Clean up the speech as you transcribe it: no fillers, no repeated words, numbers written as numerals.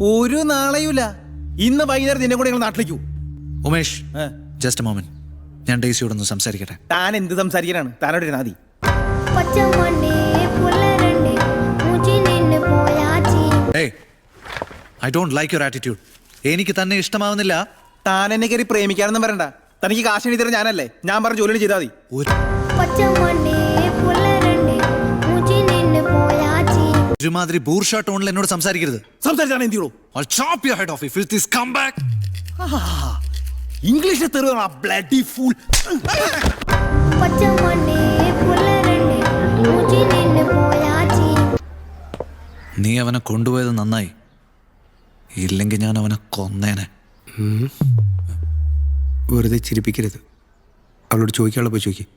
ഒരു നാളെയുമില്ല. ഇന്ന് വൈകുന്നേരം നിന്നെ കൂടെ നാട്ടിലേക്കു. Umesh, just a moment. ഞാൻ ഡേസിയോടൊന്ന് സംസാരിക്കട്ടെ. താൻ എന്ത് സംസാരിക്കാനാണ്? താനോട് നാദി. I don't like your attitude. എനിക്ക് തന്നെ ഇഷ്ടമാവുന്നില്ല. താൻ എന്നെ കയറി പ്രേമിക്കാനൊന്നും വരണ്ട. തനിക്ക് കാശ് എഴുതി തരാൻ ഞാനല്ലേ. ഞാൻ പറഞ്ഞ ജോലി ചെയ്താൽ മതി. ഒരുമാതിരി ബൂർഷാ ടോണിൽ എന്നോട് സംസാരിക്കരുത്. സംസാരിച്ചാണ് എന്തിയുള്ളൂ. ഇംഗ്ലീഷിൽ തെരുവാ ബ്ലഡി ഫൂൾ. നീ അവനെ കൊണ്ടുപോയത് നന്നായി. ഇല്ലെങ്കിൽ ഞാൻ അവനെ കൊന്നേനെ. വെറുതെ ചിരിപ്പിക്കരുത്. അവളോട് ചോദിക്കാനുള്ള പോയി ചോദിക്കും.